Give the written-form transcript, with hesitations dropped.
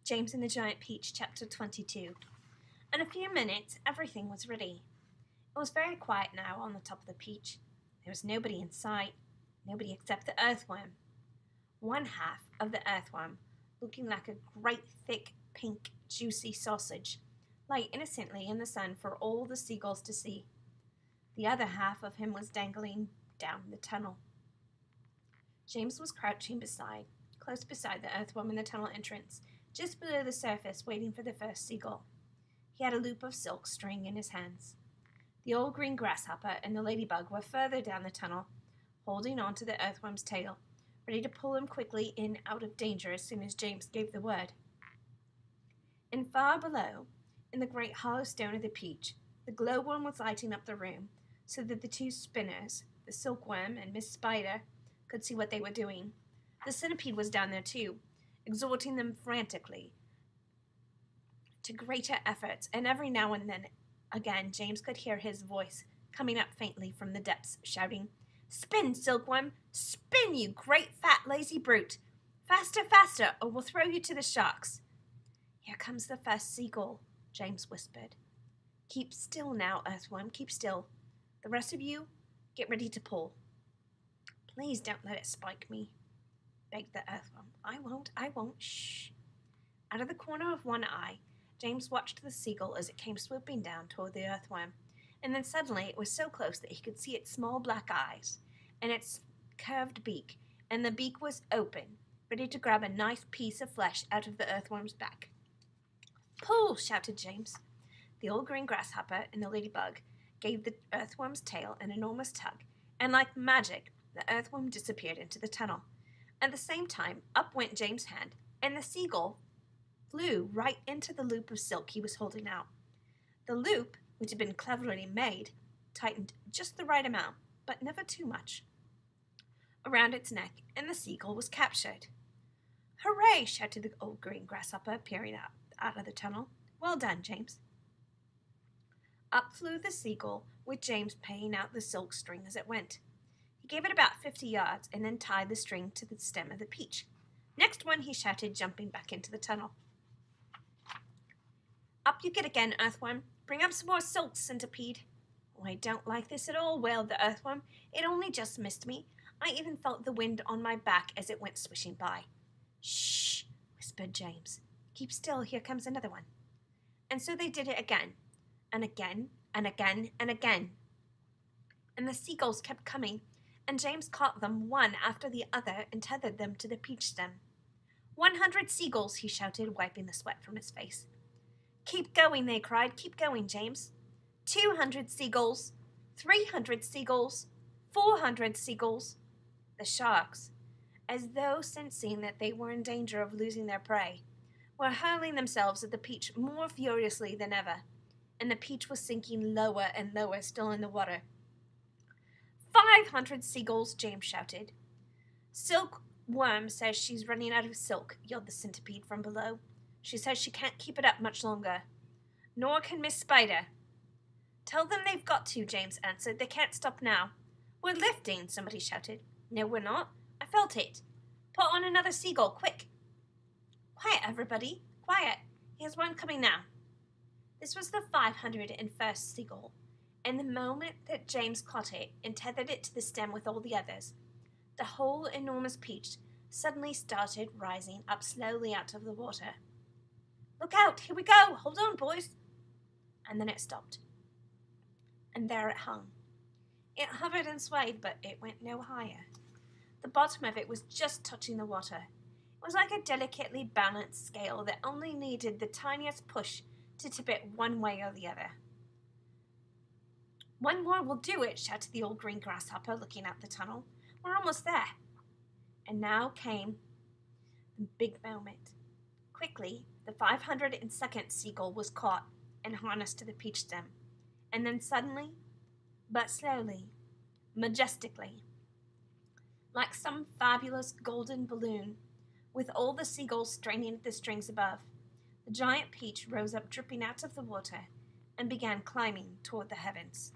James and the Giant Peach, Chapter 22. In a few minutes, everything was ready. It was very quiet now on the top of the peach. There was nobody in sight, nobody except the earthworm. One half of the earthworm, looking like a great thick, pink, juicy sausage, lay innocently in the sun for all the seagulls to see. The other half of him was dangling down the tunnel. James was crouching close beside the earthworm in the tunnel entrance, just below the surface, waiting for the first seagull. He had a loop of silk string in his hands. The old green grasshopper and the ladybug were further down the tunnel, holding on to the earthworm's tail, ready to pull him quickly in out of danger as soon as James gave the word. And far below, in the great hollow stone of the peach, the glowworm was lighting up the room so that the two spinners, the silkworm and Miss Spider, could see what they were doing. The centipede was down there too, exhorting them frantically to greater efforts, and every now and then again James could hear his voice coming up faintly from the depths, shouting, "Spin, silkworm! Spin, you great fat lazy brute! Faster, faster, or we'll throw you to the sharks!" "Here comes the first seagull," James whispered. "Keep still now, earthworm, keep still. The rest of you, get ready to pull." "Please don't let it spike me," begged the earthworm. I won't, shh." Out of the corner of one eye, James watched the seagull as it came swooping down toward the earthworm, and then suddenly it was so close that he could see its small black eyes, and its curved beak, and the beak was open, ready to grab a nice piece of flesh out of the earthworm's back. "Pull!" shouted James. The old green grasshopper and the ladybug gave the earthworm's tail an enormous tug, and like magic, the earthworm disappeared into the tunnel. At the same time, up went James' hand, and the seagull flew right into the loop of silk he was holding out. The loop, which had been cleverly made, tightened just the right amount, but never too much, around its neck, and the seagull was captured. "Hooray!" shouted the old green grasshopper, peering out of the tunnel. "Well done, James." Up flew the seagull, with James paying out the silk string as it went. He gave it about 50 yards and then tied the string to the stem of the peach. "Next one," he shouted, jumping back into the tunnel. "Up you get again, earthworm. Bring up some more silk, centipede." "Oh, I don't like this at all," wailed the earthworm. "It only just missed me. I even felt the wind on my back as it went swishing by." "Shh," whispered James. "Keep still, here comes another one." And so they did it again, and again, and again, and again. And the seagulls kept coming, and James caught them one after the other and tethered them to the peach stem. 100 seagulls, he shouted, wiping the sweat from his face. "Keep going," they cried. "Keep going, James." 200 seagulls, 300 seagulls, 400 seagulls. The sharks, as though sensing that they were in danger of losing their prey, were hurling themselves at the peach more furiously than ever, and the peach was sinking lower and lower still in the water. 500 seagulls, James shouted. "Silkworm says she's running out of silk," yelled the centipede from below. "She says she can't keep it up much longer. Nor can Miss Spider." "Tell them they've got to," James answered. "They can't stop now." "We're lifting," somebody shouted. "No, we're not. I felt it. Put on another seagull, quick." "Quiet, everybody. Quiet. Here's one coming now." This was the 501st seagull, and the moment that James caught it and tethered it to the stem with all the others, the whole enormous peach suddenly started rising up slowly out of the water. "Look out! Here we go! Hold on, boys!" And then it stopped. And there it hung. It hovered and swayed, but it went no higher. The bottom of it was just touching the water. It was like a delicately balanced scale that only needed the tiniest push to tip it one way or the other. "One more will do it," shouted the old green grasshopper, looking out the tunnel. "We're almost there." And now came the big moment. Quickly, the 502nd seagull was caught and harnessed to the peach stem. And then suddenly, but slowly, majestically, like some fabulous golden balloon, with all the seagulls straining at the strings above, the giant peach rose up dripping out of the water and began climbing toward the heavens.